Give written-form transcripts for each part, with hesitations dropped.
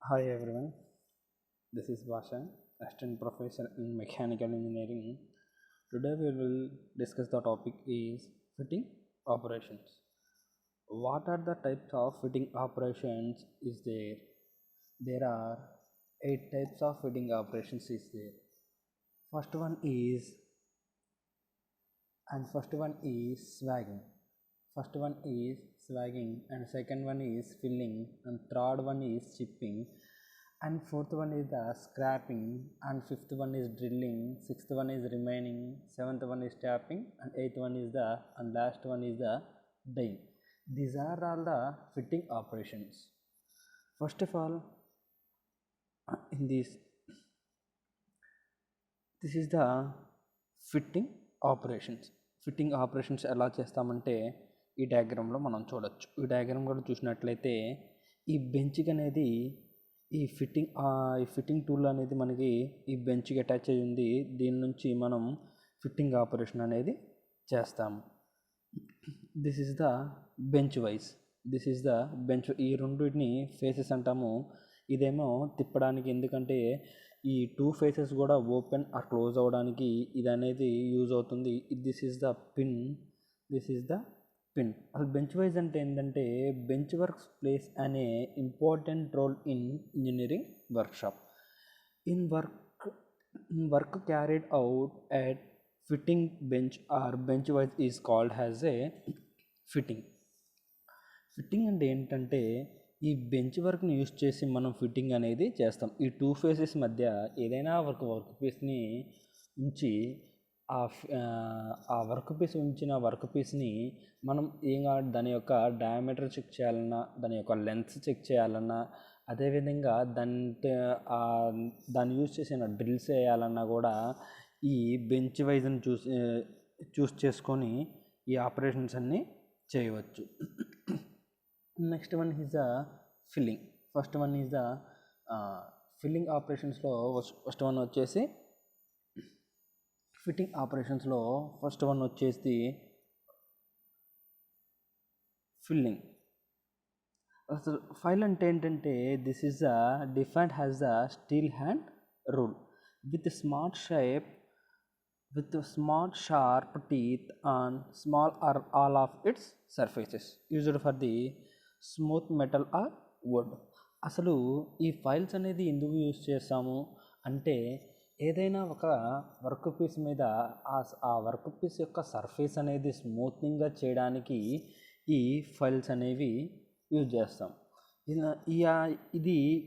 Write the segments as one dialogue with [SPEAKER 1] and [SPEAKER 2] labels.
[SPEAKER 1] Hi everyone, this is Vasha, Assistant Professor in Mechanical Engineering. Today we will discuss the topic is fitting operations. What are the types of fitting operations is there? There are 8 types of fitting operations is there. First one is swagging. First one is swagging and second one is filling and third one is chipping and fourth one is the scrapping and fifth one is drilling, sixth one is remaining, seventh one is tapping and eighth one is the and last one is the dyeing. These are all the fitting operations. First of all, in this is the fitting operations ఎలా చేస్తామంటే ఈ డయాగ్రామ్లో మనం చూడొచ్చు. ఈ diagram కూడా చూసినట్లయితే ఈ బెంచ్కి అనేది ఈ ఫిట్టింగ్ టూల్ అనేది మనకి ఈ బెంచ్కి అటాచ్ అయ్యి ఉంది. దీని నుంచి మనం ఫిట్టింగ్ ఆపరేషన్ అనేది చేస్తాము. This is the bench wise. ఈ రెండింటిని ఫేసెస్ అంటాము. ఇదేమో తిప్పడానికి, ఎందుకంటే ఈ 2 ఫేసెస్ కూడా ఓపెన్ ఆర్ క్లోజ్ అవ్వడానికి ఇది అనేది యూజ్ అవుతుంది. This is the pin. అసలు బెంచ్ వైజ్ అంటే ఏంటంటే బెంచ్ వర్క్స్ ప్లేస్ అనే important role in engineering workshop. In work carried out at fitting bench or bench vice is called has a fitting అంటే ఏంటంటే ఈ బెంచ్ వర్క్ని use చేసి మనం ఫిట్టింగ్ అనేది చేస్తాం. ఈ 2 ఫేసెస్ మధ్య ఏదైనా వర్క్ పీస్ని ఉంచి ఆ వర్క్ పీస్ని మనం ఏం కావాలి, దాని యొక్క డయామీటర్ చెక్ చేయాలన్నా, దాని యొక్క లెంత్ చెక్ చేయాలన్నా, అదేవిధంగా దాన్ని యూజ్ చేసిన డ్రిల్స్ వేయాలన్నా కూడా ఈ బెంచ్ వైజ్ని చూస్ చేసుకొని ఈ ఆపరేషన్స్ అన్నీ చేయవచ్చు. Next one is the filling. Filling ఆపరేషన్స్లో ఫస్ట్ వన్ వచ్చేసి ఫిట్టింగ్ ఆపరేషన్స్లో ఫస్ట్ వన్ వచ్చేసి ఫిల్లింగ్. అసలు ఫైల్ అంటే ఏంటంటే this is defined has the steel hand rule with smart sharp teeth on small or all of its surfaces used for the smooth metal or wood. అసలు ఈ files అనేది ఎందుకు use చేస్తాము అంటే ఏదైనా ఒక వర్క్ పీస్ మీద ఆ వర్క్ పీస్ యొక్క సర్ఫేస్ అనేది స్మూత్నింగ్గా చేయడానికి ఈ ఫైల్స్ అనేవి యూజ్ చేస్తాం.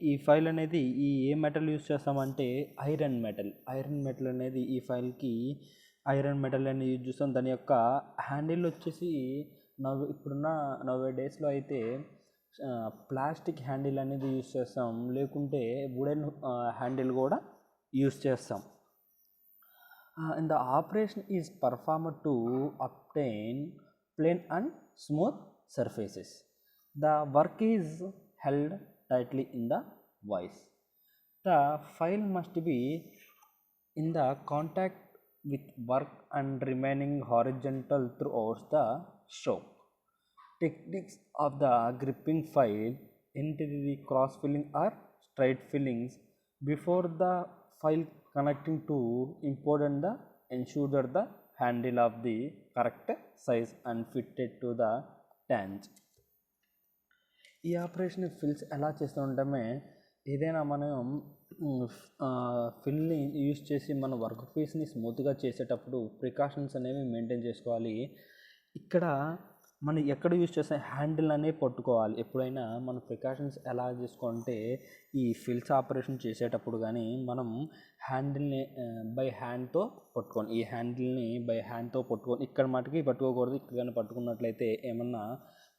[SPEAKER 1] ఈ ఫైల్ అనేది ఏ మెటల్ యూజ్ చేస్తామంటే ఐరన్ మెటల్ అనేది ఈ ఫైల్కి ఐరన్ మెటల్ అనేది యూజ్ చేస్తాం. దాని యొక్క హ్యాండిల్ వచ్చేసి ఇప్పుడున్న నవ్వే డేస్లో అయితే ప్లాస్టిక్ హ్యాండిల్ అనేది యూజ్ చేస్తాం, లేకుంటే వుడెన్ హ్యాండిల్ కూడా యూజ్ చేస్తాం. And the operation is performed to obtain plane and smooth surfaces. The work is held tightly in the vise. The file must be in the contact with work and remaining horizontal throughout the stroke. Techniques of the gripping file into the cross filling or straight fillings before the file connecting to important the ensure that the handle of the correct size and fitted to the tange. ఈ operation fils ఎలా చేస్తూ ఉంటామే, ఏదైనా మనం ఫిల్ని use చేసి మన work పీస్ని స్మూత్గా చేసేటప్పుడు ప్రికాషన్స్ అనేవి మెయింటైన్ చేసుకోవాలి. ఇక్కడ మనం ఎక్కడ యూజ్ చేస్తే హ్యాండిల్ అనేవి పట్టుకోవాలి. ఎప్పుడైనా మన ప్రికాషన్స్ ఎలా చేసుకోవాలంటే ఈ ఫిల్స్ ఆపరేషన్ చేసేటప్పుడు కానీ మనం హ్యాండిల్ని బై హ్యాండ్తో పట్టుకోండి. ఈ హ్యాండిల్ని బై హ్యాండ్తో పట్టుకొని ఇక్కడ మటుకి పట్టుకోకూడదు. ఇక్కడ కానీ పట్టుకున్నట్లయితే ఏమన్నా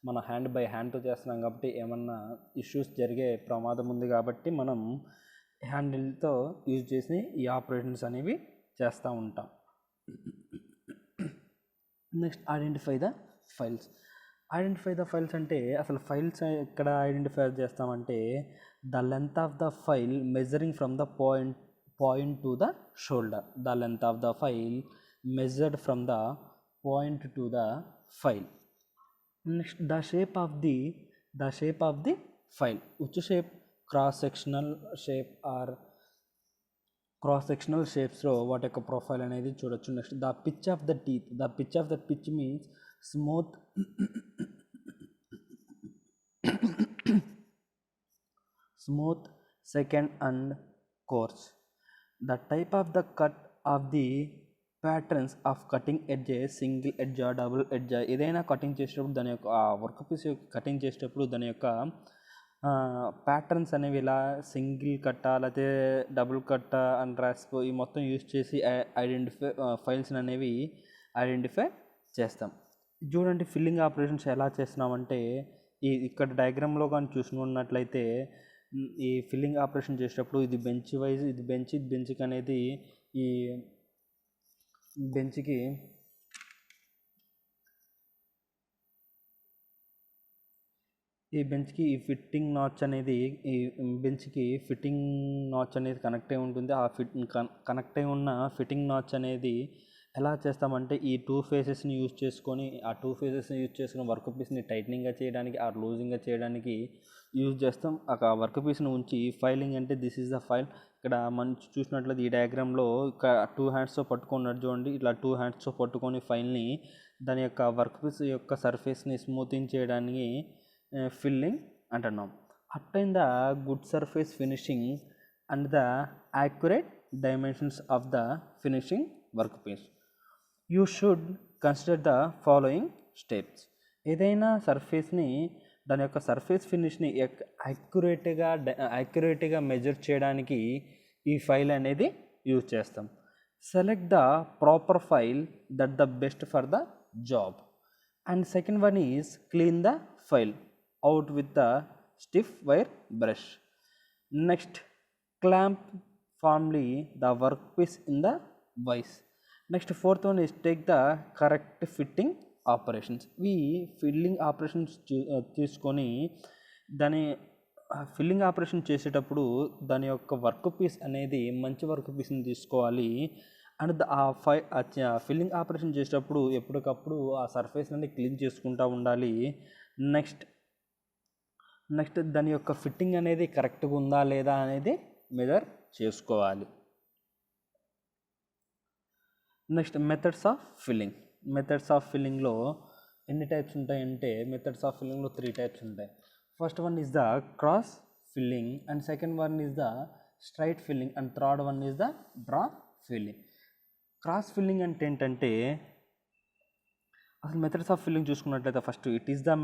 [SPEAKER 1] మన హ్యాండ్ బై హ్యాండ్తో చేస్తున్నాం కాబట్టి ఏమన్నా ఇష్యూస్ జరిగే ప్రమాదం ఉంది. కాబట్టి మనం హ్యాండిల్తో యూజ్ చేసి ఈ ఆపరేషన్స్ అనేవి చేస్తూ ఉంటాం. నెక్స్ట్ ఐడెంటిఫై ద ఫైల్స్ అంటే అసలు ఫైల్స్ ఎక్కడ ఐడెంటిఫై చేస్తామంటే the length of the file measuring from the point to the shoulder. The length of the file measured from the point to the file. Next the shape of the file. which shape cross sectional shape or cross sectional షేప్స్లో వాటి యొక్క profile అనేది చూడొచ్చు. Next the pitch of the teeth. The pitch of the pitch means smooth smooth second and coarse. The type of the cut off the patterns of cutting edges single ఎడ్జా double ఎడ్జా. ఏదైనా cutting చేసేటప్పుడు దాని యొక్క work piece cutting చేసేటప్పుడు దాని యొక్క patterns అనేవి ఇలా సింగిల్ కట్టా లేకపోతే డబుల్ కట్టా అండ్ రాస్ప్ ఈ మొత్తం యూజ్ చేసి ఫైల్స్ అనేవి ఐడెంటిఫై చేస్తాం. చూడండి ఫిల్లింగ్ ఆపరేషన్స్ ఎలా చేస్తున్నామంటే ఇక్కడ డయాగ్రామ్లో కానీ చూసుకున్నట్లయితే ఈ ఫిల్లింగ్ ఆపరేషన్ చేసేటప్పుడు ఇది బెంచ్ వైజ్, ఇది బెంచ్కి అనేది ఈ బెంచ్కి ఈ ఫిట్టింగ్ నాచ్ అనేది ఈ బెంచ్కి ఫిట్టింగ్ నాచ్ అనేది కనెక్ట్ అయి ఉంటుంది. ఆ కనెక్ట్ అయి ఉన్న ఫిట్టింగ్ నాచ్ అనేది ఎలా చేస్తామంటే ఈ టూ ఫేసెస్ని యూజ్ చేసుకొని వర్క్ పీస్ని టైట్నింగ్గా చేయడానికి ఆర్ లూజింగ్గా చేయడానికి యూజ్ చేస్తాం. ఆ వర్క్ పీస్ని ఉంచి ఫైలింగ్ అంటే దిస్ ఈజ్ ద ఫైల్. ఇక్కడ మనం చూసినట్లయితే ఈ డయాగ్రామ్లో ఇక్కడ 2 హ్యాండ్స్తో పట్టుకున్నట్టు చూడండి. ఇట్లా 2 హ్యాండ్స్తో పట్టుకొని ఫైల్ని దాని యొక్క వర్క్ పీస్ యొక్క సర్ఫేస్ని స్మూతింగ్ చేయడానికి ఫిల్లింగ్ అంటున్నాం. Attain the good surface finishing and the accurate dimensions of the finishing work piece. You should consider the following steps. ఏదైనా సర్ఫేస్ని దాని యొక్క సర్ఫేస్ ఫినిష్ని యాక్యురేట్గా మెజర్ చేయడానికి ఈ ఫైల్ అనేది యూజ్ చేస్తాం. Select the proper file that the best for the job. And second one is clean the file out with the stiff wire brush. Next, clamp firmly the workpiece in the vise. Next, fourth one is take the correct fitting operations. Filling operations తీసుకొని దాని filling operation చేసేటప్పుడు దాని యొక్క work piece అనేది మంచి work పీస్ని తీసుకోవాలి. And filling operation చేసేటప్పుడు ఎప్పటికప్పుడు ఆ సర్ఫేస్ అనేది క్లీన్ చేసుకుంటూ ఉండాలి. నెక్స్ట్ దాని యొక్క ఫిట్టింగ్ అనేది కరెక్ట్గా ఉందా లేదా అనేది మెజర్ చేసుకోవాలి. నెక్స్ట్ మెథడ్స్ ఆఫ్ ఫిల్లింగ్లో ఎన్ని టైప్స్ ఉంటాయంటే మెథడ్స్ ఆఫ్ ఫిల్లింగ్లో 3 టైప్స్ ఉంటాయి. First one is the cross filing and second one is the straight filing and third one is the draw filing. Cross filing అంటే ఏంటంటే అసలు మెథడ్స్ ఆఫ్ ఫిల్లింగ్ చూసుకున్నట్లయితే first it is the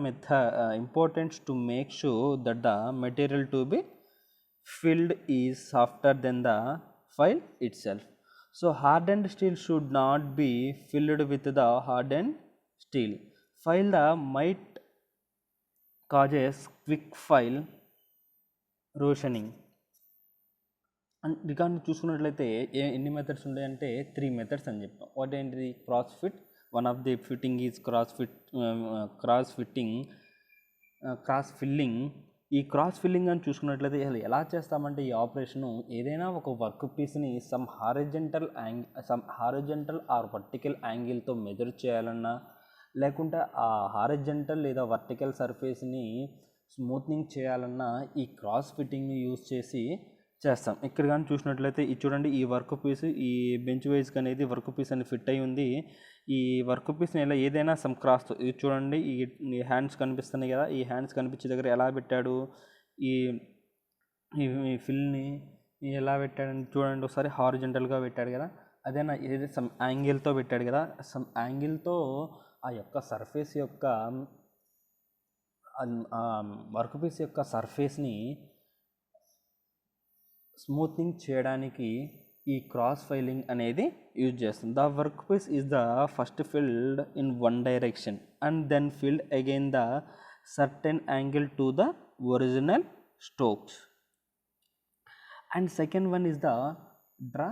[SPEAKER 1] important to make sure that the material to be filed is softer than the file itself. So hardened steel should not be filled with the hardened steel. File the might causes quick file erosioning. And record చూసుకున్నట్లయితే ఎన్ని methods ఉంటాయంటే 3 methods అని చెప్పాం. What ఏంటిది? Cross fit, one of the fitting is cross filling. ఈ cross filling అని చూసుకున్నట్లయితే ఎలా చేస్తామంటే ఈ ఆపరేషను ఏదైనా ఒక వర్క్ పీస్ని సమ్ హారిజెంటల్ ఆర్ వర్టికల్ యాంగిల్తో మెజర్ చేయాలన్నా లేకుంటే ఆ హారిజెంటల్ లేదా వర్టికల్ సర్ఫేస్ని స్మూత్నింగ్ చేయాలన్నా ఈ క్రాస్ ఫిట్టింగ్ని యూజ్ చేసి చేస్తాం. ఇక్కడ కానీ చూసినట్లయితే ఇది చూడండి, ఈ వర్క్ పీస్ ఈ బెంచ్ వైజ్కి అనేది వర్క్ పీస్ అని ఫిట్ అయి ఉంది. ఈ వర్క్ పీస్ని ఎలా ఏదైనా సమ్ క్రాస్ ఇది చూడండి, ఈ హ్యాండ్స్ కనిపిస్తున్నాయి కదా, ఈ హ్యాండ్స్ కనిపించే దగ్గర ఎలా పెట్టాడు ఈ ఫిల్ని ఎలా పెట్టాడని చూడండి ఒకసారి. హారిజెంటల్గా పెట్టాడు కదా, అదేనా ఏదైతే సమ్ యాంగిల్తో పెట్టాడు కదా, సమ్ యాంగిల్తో ఆ యొక్క సర్ఫేస్ యొక్క వర్క్ పీస్ యొక్క సర్ఫేస్ని స్మూత్నింగ్ చేయడానికి ఈ క్రాస్ ఫైలింగ్ అనేది యూజ్ చేస్తుంది. The work piece is the first filed in one direction and then filed again the certain angle to the original strokes. And second one is the draw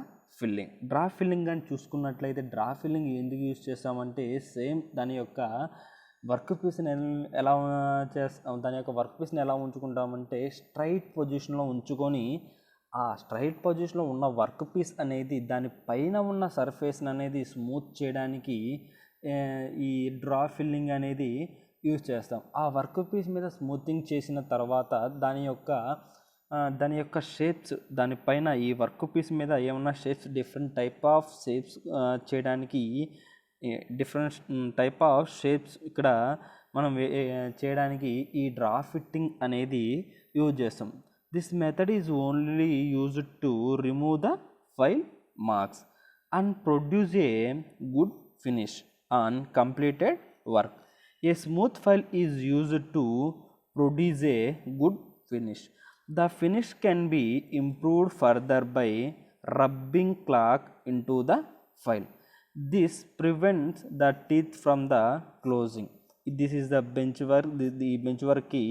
[SPEAKER 1] filing అని చూసుకున్నట్లయితే draw filing ఎందుకు use చేస్తామంటే same దాని యొక్క work పీస్ని ఎలా దాని యొక్క వర్క్ పీస్ని ఎలా ఉంచుకుంటామంటే స్ట్రైట్ పొజిషన్లో ఉంచుకొని ఆ స్ట్రైట్ పొజిషన్లో ఉన్న వర్క్ పీస్ అనేది దానిపైన ఉన్న సర్ఫేస్ని అనేది స్మూత్ చేయడానికి ఈ డ్రా ఫిల్లింగ్ అనేది యూజ్ చేస్తాం. ఆ వర్క్ పీస్ మీద స్మూతింగ్ చేసిన తర్వాత దాని యొక్క దాని యొక్క షేప్స్ దానిపైన ఈ వర్క్ పీస్ మీద ఏమన్నా shapes different type of shapes చేయడానికి డిఫరెంట్ టైప్ ఆఫ్ షేప్స్ ఇక్కడ మనం చేయడానికి ఈ డ్రా ఫిట్టింగ్ అనేది యూజ్ చేస్తాం. This method is only used to remove the file marks and produce a good finish on completed work. A smooth file is used to produce a good finish. The finish can be improved further by rubbing chalk into the file. This prevents the teeth from the closing. This is the bench work. The bench work కి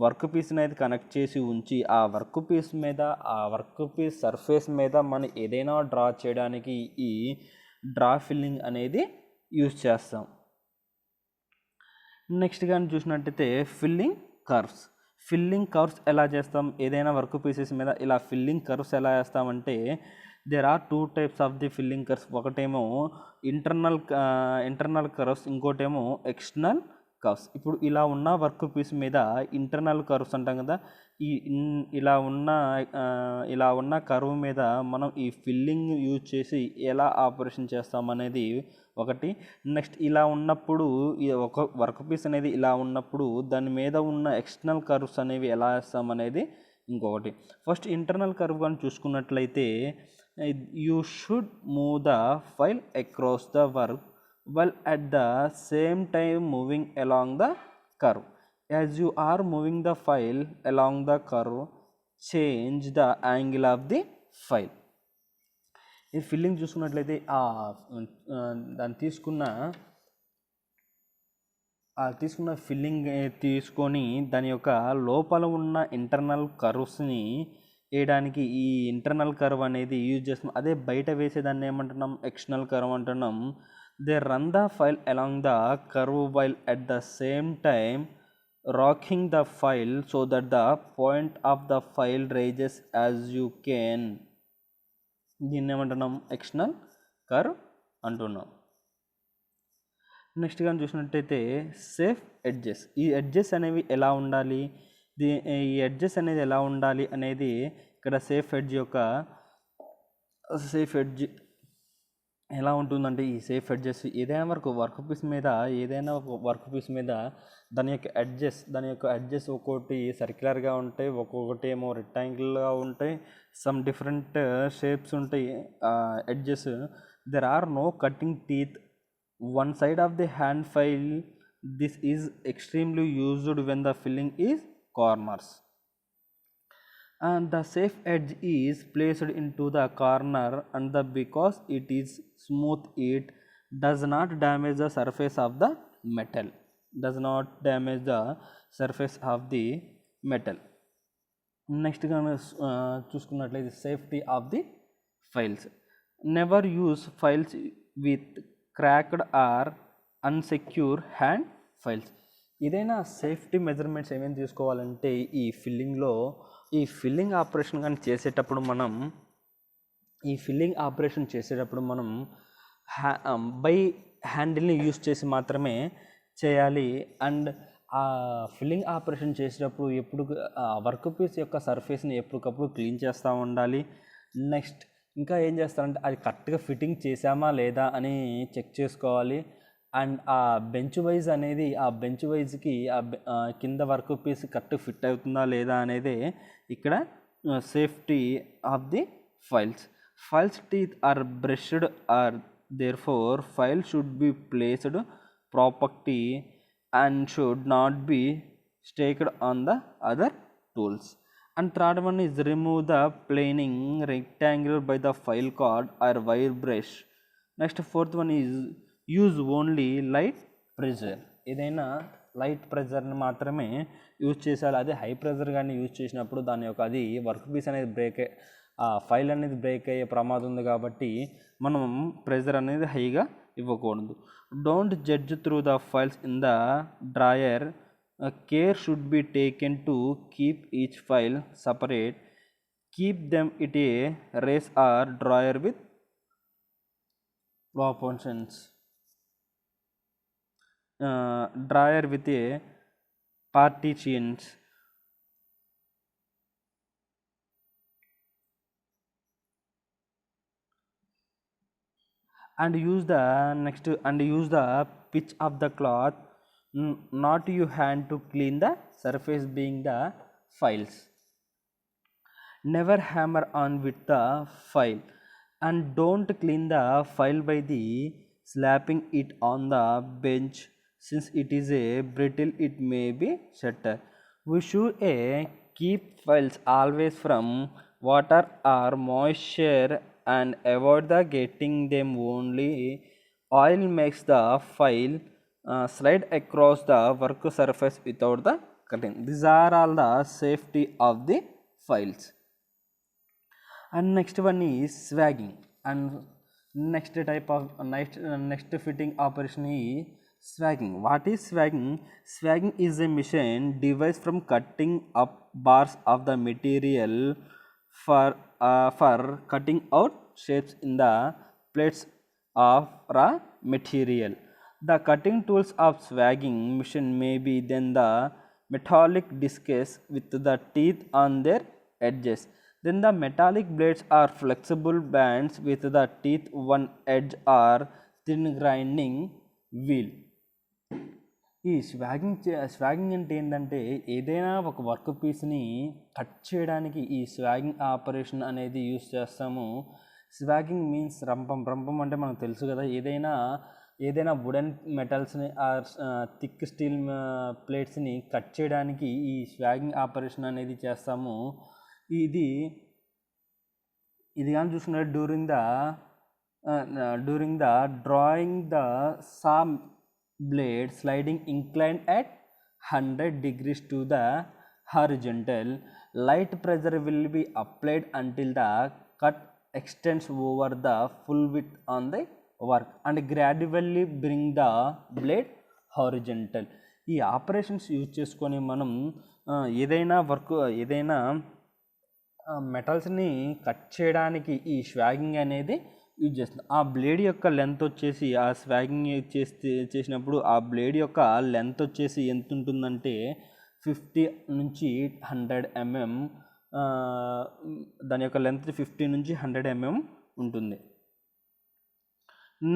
[SPEAKER 1] work piece అనేది connect చేసి ఉంచి ఆ work piece మీద ఆ work piece surface మీద మనం ఏదైనా డ్రా చేయడానికి ఈ డ్రా ఫిల్లింగ్ అనేది యూజ్ చేస్తాం. నెక్స్ట్ కానీ చూసినట్టయితే ఫిల్లింగ్ కర్వ్స్ ఎలా చేస్తాం, ఏదైనా వర్క్ పీసెస్ మీద ఇలా ఫిల్లింగ్ కర్వ్స్ ఎలా చేస్తామంటే there are 2 types of the filing curves. ఒకటేమో ఇంటర్నల్ కర్వ్స్, ఇంకోటేమో ఎక్స్టర్నల్ కర్వ్స్. ఇప్పుడు ఇలా ఉన్న వర్క్ పీస్ మీద ఇంటర్నల్ కర్వ్స్ అంటాం కదా, ఇలా ఉన్న కర్వ్ మీద మనం ఈ ఫిల్లింగ్ యూజ్ చేసి ఎలా ఆపరేషన్ చేస్తామనేది ఒకటి. నెక్స్ట్ ఇలా ఉన్నప్పుడు ఒక వర్క్ పీస్ అనేది ఇలా ఉన్నప్పుడు దాని మీద ఉన్న ఎక్స్టర్నల్ కర్వ్స్ అనేవి ఎలా వేస్తామనేది ఇంకొకటి. ఫస్ట్ ఇంటర్నల్ కర్వ్ కానీ చూసుకున్నట్లయితే you should move the file across the work while at the same time moving along the curve. As you are moving the file along the curve, change the angle of the file. ఈ filling చూసుకున్నట్లయితే దాన్ని తీసుకున్న filling తీసుకొని దాని యొక్క లోపల ఉన్న internal కర్వ్స్ని వేయడానికి ఈ ఇంటర్నల్ కర్వ్ అనేది యూజ్ చేస్తాం. అదే బయట వేసేదాన్ని ఏమంటున్నాం, ఎక్స్టర్నల్ కర్వ్ అంటున్నాం. They run the file along the curve while at the same time rocking the file so that the point of the file raises as you can. దీన్ని ఏమంటున్నాం, external curve అంటున్నాం. Next కానీ చూసినట్టయితే safe edges. ఈ edges అనేవి ఎలా ఉండాలి, ఈ ఎడ్జెస్ అనేది ఎలా ఉండాలి అనేది ఇక్కడ సేఫ్ ఎడ్జ్ ఎలా ఉంటుందంటే ఈ సేఫ్ ఎడ్జెస్ ఏదైనా వర్క్ పీస్ మీద దాని యొక్క ఎడ్జెస్ ఒక్కొక్కటి సర్క్యులర్గా ఉంటాయి, ఒక్కొక్కటి ఏమో రెక్టాంగిల్గా ఉంటాయి, సమ్ డిఫరెంట్ షేప్స్ ఉంటాయి edges. There are no cutting teeth one side of the hand file. This is extremely used when the filing is corners. And the safe edge is placed into the corner and because it is smooth, it does not damage the surface of the metal. Next చూసుకున్నట్లయితే safety of the files. Never use files with cracked or unsecure hand files. ఏదైనా safety measurements ఏమేమి తీసుకోవాలంటే ఈ filling operation కానీ చేసేటప్పుడు మనం by హ్యాండిల్ని use చేసి మాత్రమే చేయాలి. అండ్ ఆ ఫిల్లింగ్ ఆపరేషన్ చేసేటప్పుడు ఎప్పుడు వర్క్ పీస్ యొక్క సర్ఫేస్ని ఎప్పటికప్పుడు క్లీన్ చేస్తూ ఉండాలి. నెక్స్ట్ ఇంకా ఏం చేస్తారంటే అది కరెక్ట్గా ఫిట్టింగ్ చేసామా లేదా అని చెక్ చేసుకోవాలి. అండ్ ఆ బెంచ్ వైజ్కి కింద వర్క్ పీస్ కరెక్ట్ ఫిట్ అవుతుందా లేదా అనేది ఇక్కడ safety of the files teeth are brushed or therefore file should be placed properly and should not be stacked on the other tools. And third one is remove the planing rectangle by the file cord or wire brush. Next fourth one is use only light pressure. ఏదైనా light ప్రెజర్ని మాత్రమే use చేయాలి. అదే high pressure కానీ use చేసినప్పుడు దాని యొక్క అది work piece అనేది ఫైల్ అనేది బ్రేక్ అయ్యే ప్రమాదం ఉంది కాబట్టి మనం ప్రెజర్ అనేది హైగా ఇవ్వకూడదు. Don't judge through the files in the drawer. Care should be taken to keep each file separate. Keep them it a race or drawer with proportions. Drawer with a partitions. and use the pitch of the cloth, not your hand, to clean the surface being the files. Never hammer on with the file, and don't clean the file by the slapping it on the bench, since it is a brittle, it may be shatter. We should keep files always from water or moisture and avoid the getting them. Only oil makes the file slide across the work surface without the cutting. These are all the safety of the files. And next one is swagging, and next type of next fitting operation is swagging. What is swagging? Swagging is a machine device from cutting up bars of the material for cutting out shapes in the plates of raw material. The cutting tools of swagging machine may be then the metallic discs with the teeth on their edges. Then the metallic blades are flexible bands with the teeth one edge or thin grinding wheel. ఈ స్వాగింగ్ అంటే ఏంటంటే ఏదైనా ఒక work పీస్ని cut చేయడానికి ఈ sawing operation అనేది use చేస్తాము. స్వాగింగ్ మీన్స్ రంపం అంటే మనకు తెలుసు కదా, ఏదైనా వుడెన్ మెటల్స్ని ఆర్ థిక్ స్టీల్ ప్లేట్స్ని కట్ చేయడానికి ఈ స్వాగింగ్ ఆపరేషన్ అనేది చేస్తాము. ఇది కానీ చూసుకుంటే during the drawing the saw blade sliding inclined at 100 degrees to the horizontal, light pressure will be applied until the cut extends over the full width on the work and gradually bring the blade horizontal. ఈ operations use చేసుకొని మనం ఏదైనా మెటల్స్ని cut చేయడానికి ఈ స్వాగింగ్ అనేది use చేస్తుంది. ఆ blade యొక్క లెంత్ వచ్చేసి ఆ స్వాగింగ్ చేసినప్పుడు ఆ బ్లేడ్ యొక్క లెంత్ వచ్చేసి ఎంత ఉంటుందంటే 50 నుంచి 100 mm. దాని యొక్క లెంత్ 50 నుంచి 100 mm ఉంటుంది.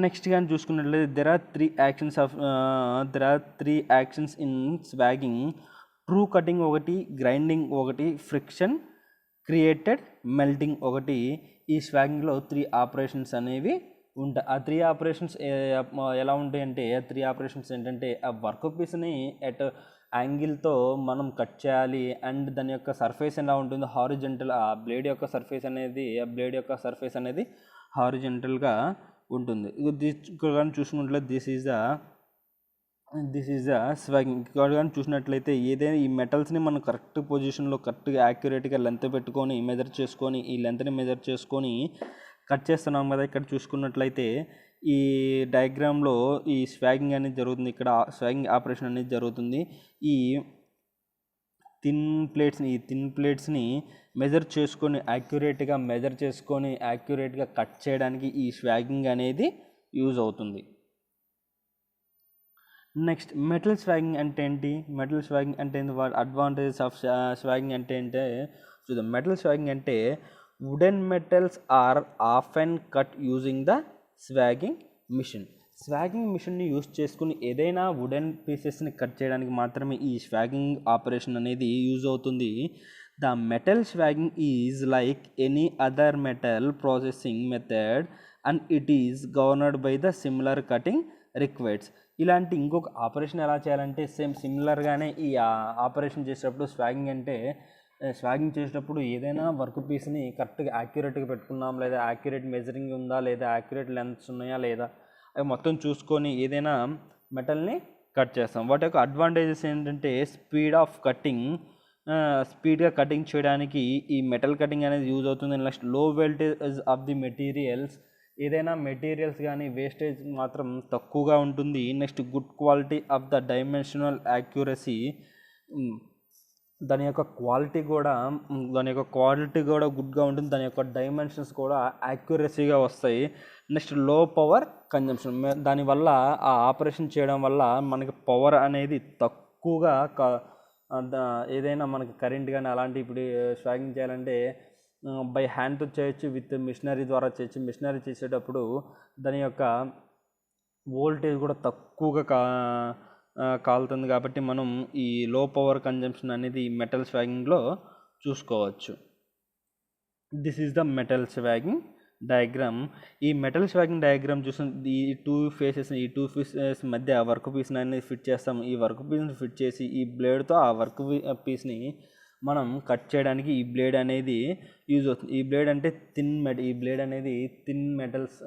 [SPEAKER 1] నెక్స్ట్ కానీ చూసుకున్నట్లయితే there are three actions in sawing. True cutting ఒకటి, గ్రైండింగ్ ఒకటి, ఫ్రిక్షన్ క్రియేటెడ్ మెల్టింగ్ ఒకటి. ఈ స్వాగింగ్లో 3 ఆపరేషన్స్ అనేవి ఉంటాయి. ఆ 3 ఆపరేషన్స్ ఎలా ఉంటాయంటే, 3 ఆపరేషన్స్ ఏంటంటే ఆ వర్క్ పీస్ని ఎట్ యాంగిల్తో మనం కట్ చేయాలి అండ్ దాని యొక్క సర్ఫేస్ ఎలా ఉంటుంది హారిజెంటల్. ఆ బ్లేడ్ యొక్క సర్ఫేస్ అనేది హారిజెంటల్గా ఉంటుంది. ఇక్కడ కానీ చూసుకున్నట్లయితే దిస్ ఈజ్ ద స్వాగింగ్. ఇక్కడ కానీ చూసినట్లయితే ఏదైనా ఈ మెటల్స్ని మనం కరెక్ట్ పొజిషన్లో కరెక్ట్గా యాక్యురేట్గా లెంత్ పెట్టుకొని ఈ లెంత్ని మెజర్ చేసుకొని కట్ చేస్తున్నాం కదా. ఇక్కడ చూసుకున్నట్లయితే ఈ డయాగ్రామ్లో ఈ స్వాగింగ్ అనేది జరుగుతుంది. ఇక్కడ స్వాగింగ్ ఆపరేషన్ అనేది జరుగుతుంది. ఈ థిన్ ప్లేట్స్ని మెజర్ చేసుకొని యాక్యురేట్గా కట్ చేయడానికి ఈ స్వాగింగ్ అనేది యూజ్ అవుతుంది. నెక్స్ట్ మెటల్ స్వాగింగ్ అంటే ఏంటి? వాట్ అడ్వాంటేజెస్ ఆఫ్ స్వాగింగ్ అంటే చూద్దాం. మెటల్ స్వాగింగ్ అంటే wooden metals or often cut using the sawing మిషన్ని యూజ్ చేసుకుని ఏదైనా వుడెన్ పీసెస్ని కట్ చేయడానికి మాత్రమే ఈ స్వాగింగ్ ఆపరేషన్ అనేది యూజ్ అవుతుంది. The metal sawing is like any other metal processing method and it is governed by the similar cutting requireds. ఇలాంటి ఇంకొక ఆపరేషన్ ఎలా చేయాలంటే సేమ్ సిమిలర్గానే ఈ ఆపరేషన్ చేసేటప్పుడు స్వాగింగ్ చేసేటప్పుడు ఏదైనా వర్క్ పీస్ని కరెక్ట్గా యాక్యురేట్గా పెట్టుకున్నాం లేదా యాక్యురేట్ మెజరింగ్ ఉందా లేదా యాక్యురేట్ లెంత్స్ ఉన్నాయా లేదా అవి మొత్తం చూసుకొని ఏదైనా మెటల్ని కట్ చేస్తాం. వాటి యొక్క అడ్వాంటేజెస్ ఏంటంటే స్పీడ్గా కటింగ్ చేయడానికి ఈ మెటల్ కటింగ్ అనేది యూజ్ అవుతుంది. నెక్స్ట్ లో వెల్టేజ్ ఆఫ్ ది మెటీరియల్స్, ఏదైనా మెటీరియల్స్ కానీ వేస్టేజ్ మాత్రం తక్కువగా ఉంటుంది. Next good quality of the dimensional accuracy, దాని యొక్క క్వాలిటీ కూడా గుడ్గా ఉంటుంది. దాని యొక్క డైమెన్షన్స్ కూడా యాక్యురసీగా వస్తాయి. నెక్స్ట్ లో పవర్ కన్జంప్షన్, దానివల్ల ఆ ఆపరేషన్ చేయడం వల్ల మనకి పవర్ అనేది తక్కువగా ఏదైనా మనకి కరెంట్ కానీ అలాంటి ఇప్పుడు స్వాగింగ్ చేయాలంటే బై హ్యాండ్తో చేయొచ్చు, విత్ మిషనరీ ద్వారా చేయొచ్చు. మిషనరీ చేసేటప్పుడు దాని యొక్క వోల్టేజ్ కూడా తక్కువగా కాలుతుంది కాబట్టి మనం ఈ లో పవర్ కన్జంప్షన్ అనేది మెటల్ స్వాగింగ్లో చూసుకోవచ్చు. This is the metal sawing diagram. ఈ మెటల్ స్వాగింగ్ డయాగ్రామ్ చూసిన ఈ టూ ఫేసెస్ మధ్య వర్క్ పీస్ని అనేది ఫిట్ చేస్తాం. ఈ వర్క్ పీస్ని ఫిట్ చేసి ఈ బ్లేడ్తో ఆ వర్క్ పీస్ని మనం కట్ చేయడానికి ఈ బ్లేడ్ అనేది యూజ్ అవుతుంది. ఈ బ్లేడ్ అంటే ఈ బ్లేడ్ అనేది థిన్ మెటల్స్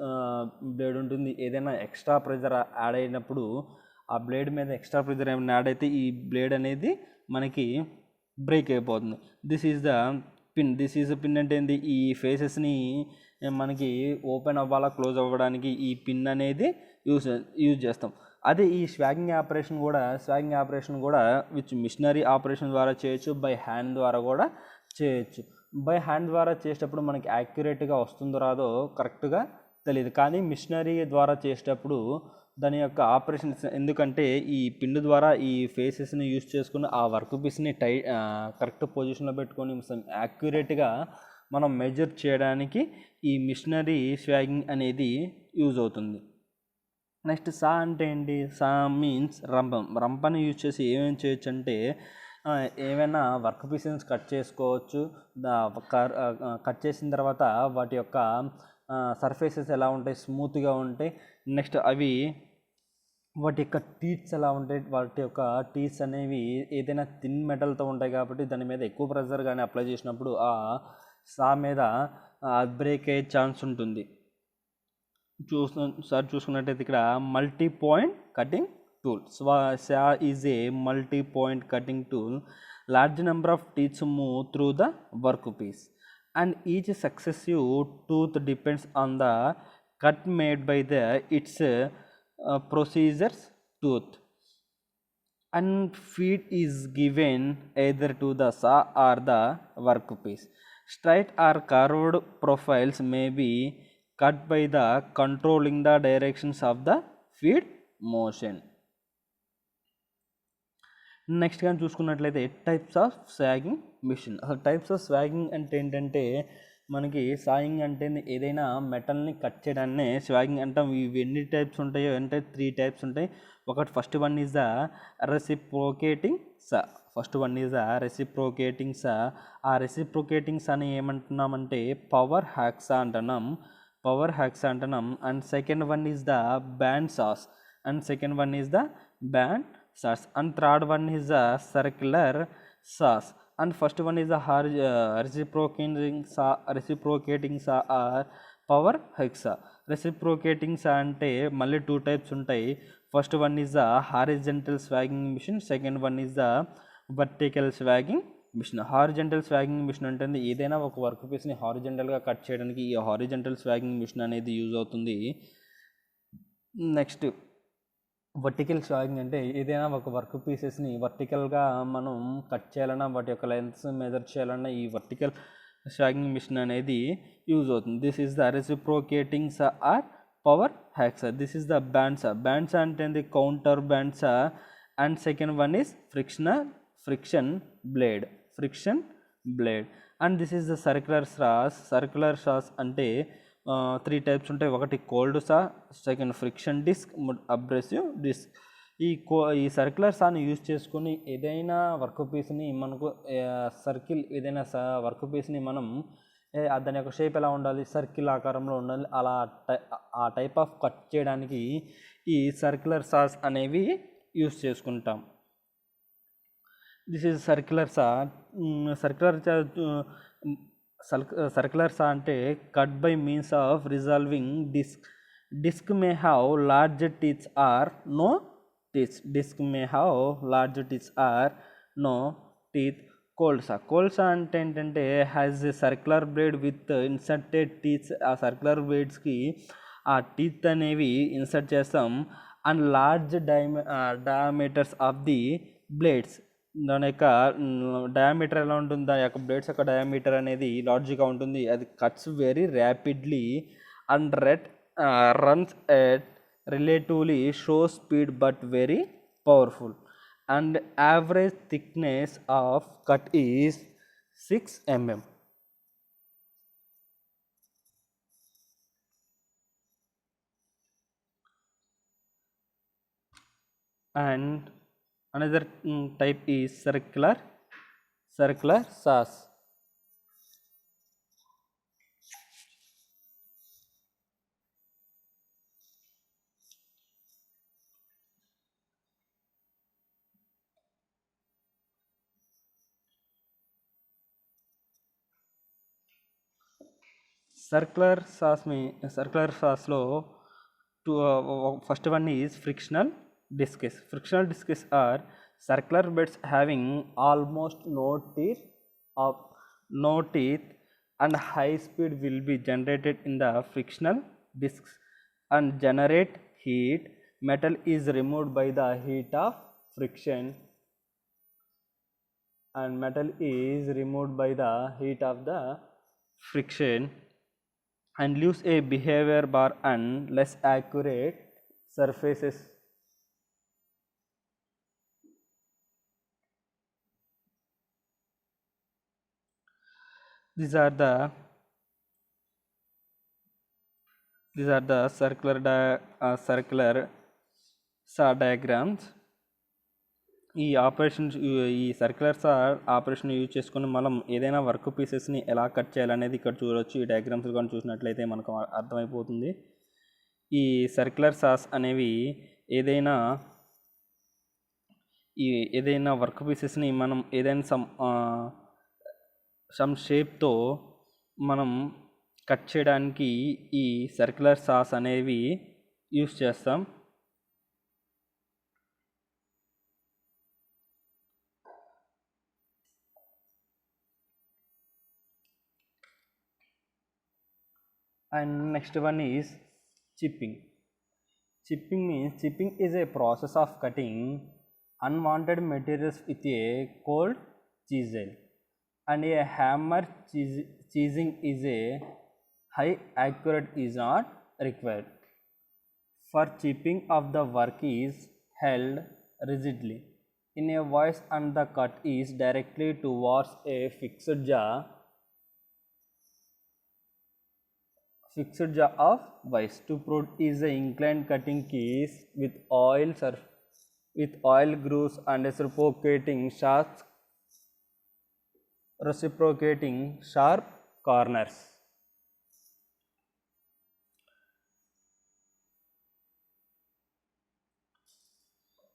[SPEAKER 1] బ్లేడ్ ఉంటుంది. ఏదైనా ఎక్స్ట్రా ప్రెజర్ యాడ్ అయినప్పుడు ఆ బ్లేడ్ మీద ఎక్స్ట్రా ప్రెజర్ ఏమైనా యాడ్ అయితే ఈ బ్లేడ్ అనేది మనకి బ్రేక్ అయిపోతుంది. దిస్ ఈజ్ ద పిన్ అంటే ఏంటి, ఈ ఫేసెస్ని మనకి ఓపెన్ అవ్వాలా క్లోజ్ అవ్వడానికి ఈ పిన్ అనేది యూజ్ చేస్తాం. అదే ఈ స్వాగింగ్ ఆపరేషన్ కూడా విత్ మిషనరీ ఆపరేషన్ ద్వారా చేయొచ్చు, బై హ్యాండ్ ద్వారా కూడా చేయొచ్చు. బై హ్యాండ్ ద్వారా చేసేటప్పుడు మనకి యాక్యురేట్గా వస్తుందో రాదో కరెక్ట్గా తెలియదు, కానీ మిషనరీ ద్వారా చేసేటప్పుడు దాని యొక్క ఆపరేషన్స్, ఎందుకంటే ఈ పిన్ ద్వారా ఈ ఫేసెస్ని యూజ్ చేసుకుని ఆ వర్క్ పీస్ని కరెక్ట్ పొజిషన్లో పెట్టుకొని యాక్యురేట్గా మనం మెజర్ చేయడానికి ఈ మిషనరీ స్వాగింగ్ అనేది యూజ్ అవుతుంది. నెక్స్ట్ సా అంటే ఏంటి? సా మీన్స్ రంపని యూజ్ చేసి ఏమేమి చేయొచ్చు అంటే ఏమైనా వర్క్ పీసెస్ కట్ చేసుకోవచ్చు. కట్ చేసిన తర్వాత వాటి యొక్క సర్ఫేసెస్ ఎలా ఉంటాయి, స్మూత్గా ఉంటాయి. నెక్స్ట్ వాటి యొక్క టీత్స్ ఎలా ఉంటాయి, వాటి యొక్క టీత్స్ అనేవి ఏదైనా థిన్ మెటల్తో ఉంటాయి కాబట్టి దాని మీద ఎక్కువ ప్రెషర్ కానీ అప్లై చేసినప్పుడు ఆ సా మీద బ్రేక్ అయ్యే ఛాన్స్ ఉంటుంది. చూసుకున్నట్టయితే ఇక్కడ multi point cutting tool. Saw is a multi point cutting tool. Large number of teeths move through the work piece and each successive tooth depends on the cut made by its procedures tooth, and feed is given either to the saw or the workpiece. Straight or curved profiles may be cut by the controlling the directions of the feed motion. Next కానీ చూసుకున్నట్లయితే types of స్వాగింగ్ machine. అసలు types of స్వాగింగ్ అంటే ఏంటంటే మనకి saying అంటే ఏదైనా మెటల్ని cut చేయడాన్ని స్వాగింగ్ అంటాం. ఇవి ఎన్ని టైప్స్ ఉంటాయో అంటే 3 టైప్స్ ఉంటాయి. First one is the reciprocating saw. ఆ రెసిప్రోకేటింగ్ సాని ఏమంటున్నామంటే పవర్ హ్యాక్సా అంటున్నాం. And second one is the band saws and third one is the circular saws, and first one is the reciprocating saw or power hexa. Reciprocating saw అంటే మళ్ళీ 2 types ఉంటాయి. First one is the horizontal sawing machine, second one is the vertical sawing machine. Horizontal sawing machine అంటే ఏదైనా ఒక work పీస్ని హారిజంటల్గా cut చేయడానికి ఈ హారిజంటల్ స్వాగింగ్ మిషన్ అనేది యూజ్ అవుతుంది. నెక్స్ట్ వర్టికల్ స్వాగింగ్ అంటే ఏదైనా ఒక వర్క్ పీసెస్ని వర్టికల్గా మనం కట్ చేయాలన్నా వాటి యొక్క లెంత్స్ మెజర్ చేయాలన్నా ఈ వర్టికల్ స్వాగింగ్ మిషన్ అనేది యూజ్ అవుతుంది. This is the reciprocating saw or power hacksaw. This is the bandsaw అంటే counter bandsaw, and second one is friction blade and this is the circular saws అంటే 3 types ఉంటాయి. ఒకటి cold saw, second friction disc, abrasive disc. ఈ circular సాని use చేసుకొని ఏదైనా work పీస్ని మనకు ఏదైనా వర్క్ పీస్ని మనం దాని యొక్క షేప్ ఎలా ఉండాలి, సర్కిల్ ఆకారంలో ఉండాలి, అలా ఆ టైప్ ఆఫ్ కట్ చేయడానికి ఈ సర్క్యులర్ సాస్ అనేవి యూజ్ చేసుకుంటాం. This is circular saw. Circular saw అంటే cut by means of revolving disc may have large teeths or no teeth. Cold saw అంటే ఏంటంటే has a circular blade with inserted teeths. ఆ circular బ్లేడ్స్కి ఆ teeth అనేవి insert చేస్తాం. And large diameters of the blades. దాని యొక్క diameter ఎలా ఉంటుంది, దాని యొక్క బ్లేడ్స్ యొక్క డయామీటర్ అనేది లార్జ్గా ఉంటుంది. అది cuts very rapidly and runs at relatively show speed but very powerful. And average thickness of cut is 6 mm. and another type is circular saws. Circular sauce లో first one is frictional discs. Frictional discs are circular beds having almost of no teeth, and high speed will be generated in the frictional discs and generate heat. Metal is removed by the heat of friction, and metal is removed by the heat of the friction and leaves a behavior bar and less accurate surfaces. These are the circular saw diagrams. ఈ operations ఈ circular సా operation use చేసుకుని మనం ఏదైనా work పీసెస్ని ఎలా cut చేయాలనేది ఇక్కడ చూడవచ్చు. ఈ డయాగ్రామ్స్ కానీ చూసినట్లయితే మనకు అర్థమైపోతుంది. ఈ సర్క్యులర్ సాస్ అనేవి ఏదైనా వర్క్ పీసెస్ని మనం ఏదైనా సమ్ షేప్తో మనం కట్ చేయడానికి ఈ సర్క్యులర్ సాస్ అనేవి యూస్ చేస్తాం. And next one is chipping. Chipping is a process of cutting unwanted materials with a cold chisel, and a hammer cheesing is a high accurate is not required. For chipping of the work is held rigidly in a vise and the cut is directly towards a fixed jaw of vise. To produce the inclined cutting keys with oil grooves and reciprocating sharp corners.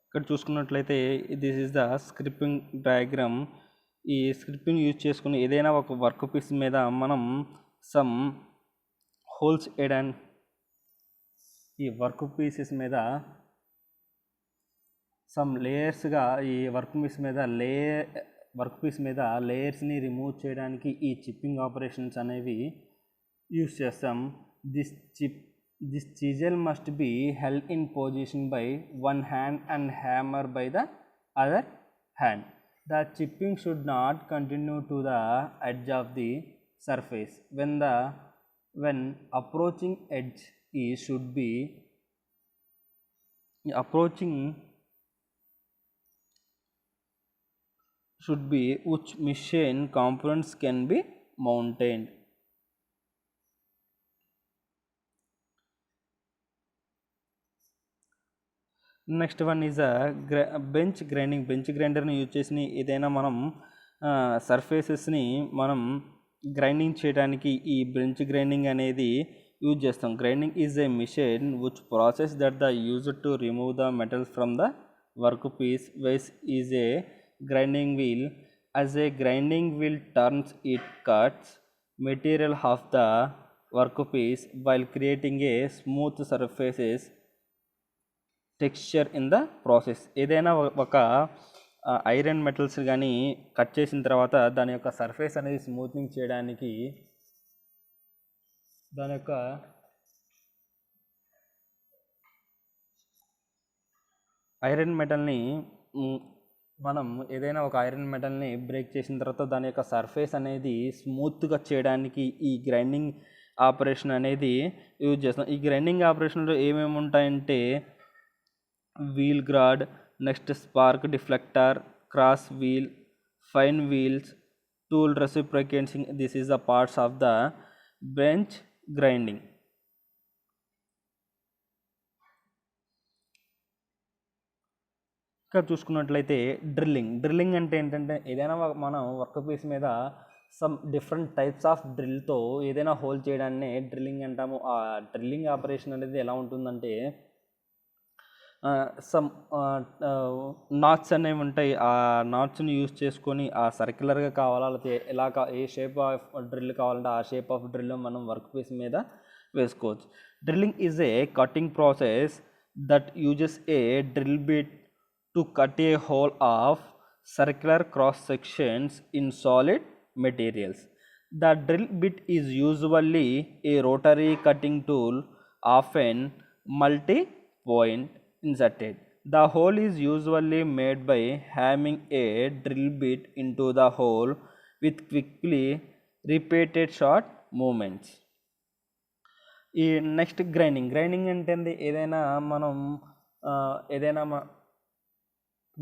[SPEAKER 1] ఇక్కడ చూసుకున్నట్లయితే this is the స్క్రిప్పింగ్ diagram. ఈ స్క్రిప్పింగ్ use చేసుకుని ఏదైనా ఒక work piece మీద మనం some holes వేయడానికి ఈ వర్క్ పీసెస్ మీద సమ్ లేయర్స్గా ఈ వర్క్ పీస్ మీద లేయర్స్ని రిమూవ్ చేయడానికి ఈ చిప్పింగ్ ఆపరేషన్స్ అనేవి యూస్ చేస్తాం. This chisel must be held in position by one hand and hammer by the other hand. The chipping should not continue to the edge of the surface. When approaching edge should be which machine components can be mounted. Next one is bench grinding. Bench గ్రైండర్ని use చేసి ఏదైనా మనం సర్ఫేసెస్ని మనం grinding చేయడానికి ఈ bench grinding అనేది use చేస్తాం. Grinding is a machine which process that the use to remove the metals from the work piece. Vice is a grinding wheel. As a grinding wheel turns, it cuts material of the workpiece while creating a smooth surfaces texture in the process. ఏదైనా ఒక iron metals కానీ cut చేసిన తర్వాత దాని యొక్క surface అనేది smoothening చేయడానికి దాని యొక్క ఐరన్ మెటల్ని మనం ఏదైనా ఒక ఐరన్ మెటల్ని బ్రేక్ చేసిన తర్వాత దాని యొక్క సర్ఫేస్ అనేది స్మూత్గా చేయడానికి ఈ గ్రైండింగ్ ఆపరేషన్ అనేది యూజ్ చేస్తాం. ఈ గ్రైండింగ్ ఆపరేషన్లో ఏమేమి ఉంటాయంటే wheel guard, next spark deflector, cross wheel, fine wheels, tool reciprocating. This is the parts of the bench grinding. ఇంకా చూసుకున్నట్లయితే డ్రిల్లింగ్ అంటే ఏంటంటే ఏదైనా మనం వర్క్ పీస్ మీద సమ్ డిఫరెంట్ టైప్స్ ఆఫ్ డ్రిల్తో ఏదైనా హోల్ చేయడాన్ని డ్రిల్లింగ్ అంటాము. ఆ డ్రిల్లింగ్ ఆపరేషన్ అనేది ఎలా ఉంటుందంటే సమ్ నాట్స్ అనేవి ఉంటాయి. ఆ నాట్స్ని యూజ్ చేసుకొని ఆ సర్క్యులర్గా కావాలా లేకపోతే ఏ షేప్ ఆఫ్ డ్రిల్ కావాలంటే ఆ షేప్ ఆఫ్ డ్రిల్ మనం వర్క్ పీస్ మీద వేసుకోవచ్చు. Drilling is a cutting process that uses A drill bit to cut a hole of circular cross sections in solid materials. The drill bit is usually a rotary cutting tool, often multi-point inserted. The hole is usually made by hammering a drill bit into the hole with quickly repeated short movements. ఈ next grinding అంటే ఏదైనా మనం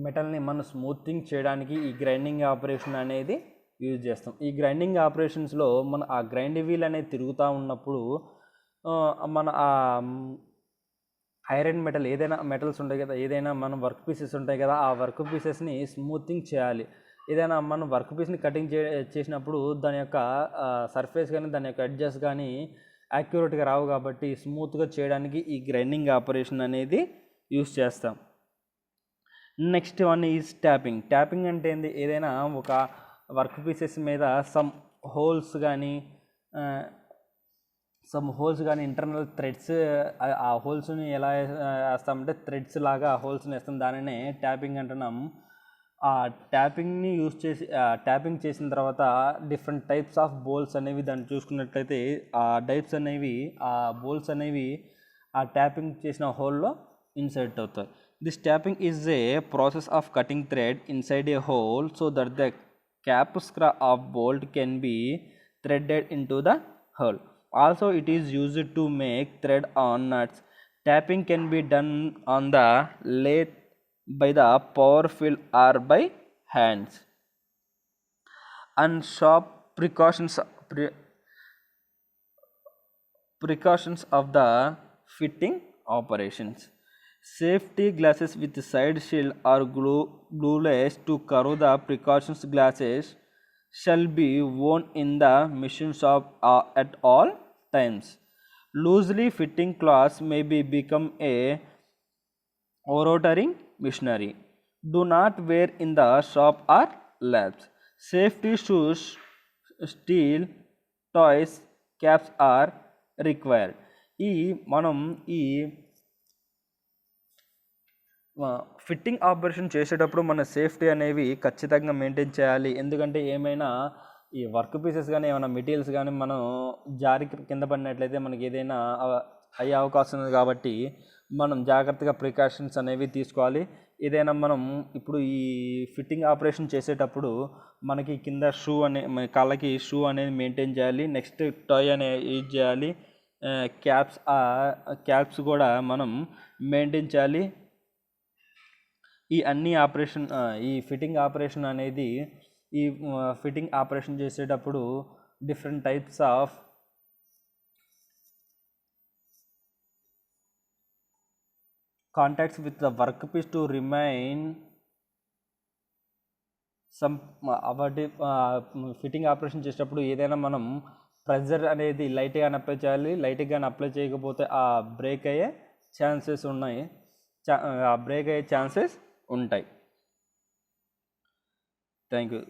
[SPEAKER 1] మెటల్ని మనం smoothing చేయడానికి ఈ grinding operation అనేది use చేస్తాం. ఈ గ్రైండింగ్ ఆపరేషన్స్లో మన ఆ గ్రైండ్ వీల్ అనేది తిరుగుతూ ఉన్నప్పుడు మన ఆ ఐరన్ మెటల్ ఏదైనా మెటల్స్ ఉంటాయి కదా, ఏదైనా మనం వర్క్ పీసెస్ ఉంటాయి కదా, ఆ వర్క్ పీసెస్ని స్మూతింగ్ చేయాలి. ఏదైనా మనం వర్క్ పీస్ని కటింగ్ చేసినప్పుడు దాని యొక్క సర్ఫేస్ కానీ దాని యొక్క ఎడ్జెస్ కానీ యాక్యురేట్గా రావు. కాబట్టి స్మూత్గా చేయడానికి ఈ గ్రైండింగ్ ఆపరేషన్ అనేది యూజ్ చేస్తాం. నెక్స్ట్ వన్ ఈజ్ ట్యాపింగ్ అంటే ఏంది, ఏదైనా ఒక వర్క్ పీసెస్ మీద సమ్ హోల్స్ కానీ ఇంటర్నల్ థ్రెడ్స్, ఆ హోల్స్ని ఎలా వేస్తామంటే థ్రెడ్స్ లాగా ఆ హోల్స్ని వేస్తాం, దానినే ట్యాపింగ్ అంటున్నాం. ఆ ట్యాపింగ్ని యూజ్ చేసి ట్యాపింగ్ చేసిన తర్వాత డిఫరెంట్ టైప్స్ ఆఫ్ బోల్స్ అనేవి దాన్ని చూసుకున్నట్లయితే ఆ టైప్స్ అనేవి ఆ బోల్స్ అనేవి ఆ ట్యాపింగ్ చేసిన హోల్లో ఇన్సర్ట్ అవుతాయి. This tapping is a process of cutting thread inside a hole so that the cap screw of bolt can be threaded into the hole. Also, it is used to make thread on nuts. Tapping can be done on the lathe by the power wheel or by hands. And sharp precautions of the fitting operations. Safety glasses with side shield or glueless to cover the precautions glasses shall be worn in the machine shop at all times. Loosely fitting cloths may become a rotary machinery. Do not wear in the shop or labs. Safety shoes, steel toys, caps are required. మనం fitting operation చేసేటప్పుడు మన safety అనేవి ఖచ్చితంగా maintain చేయాలి. ఎందుకంటే ఏమైనా ఈ work pieces కానీ ఏమైనా మెటీరియల్స్ కానీ మనం జారి కింద పడినట్లయితే మనకి ఏదైనా అయ్యే అవకాశం ఉంది. కాబట్టి మనం జాగ్రత్తగా ప్రికాషన్స్ అనేవి తీసుకోవాలి. ఏదైనా మనం ఇప్పుడు ఈ ఫిట్టింగ్ ఆపరేషన్ చేసేటప్పుడు మనకి కింద మన కాళ్ళకి షూ అనేది మెయింటైన్ చేయాలి. నెక్స్ట్ టాయ్ అనేది యూజ్ చేయాలి. క్యాప్స్ కూడా మనం మెయింటైన్ చేయాలి. ఈ ఫిట్టింగ్ ఆపరేషన్ అనేది ఫిట్టింగ్ ఆపరేషన్ చేసేటప్పుడు different types of contacts with the work piece to remain fitting operation చేసేటప్పుడు ఏదైనా మనం ప్రెజర్ అనేది లైట్గా అప్లై చేయాలి. లైట్గా అప్లై చేయకపోతే ఆ బ్రేక్ అయ్యే ఛాన్సెస్ ఉంటాయి. Thank you.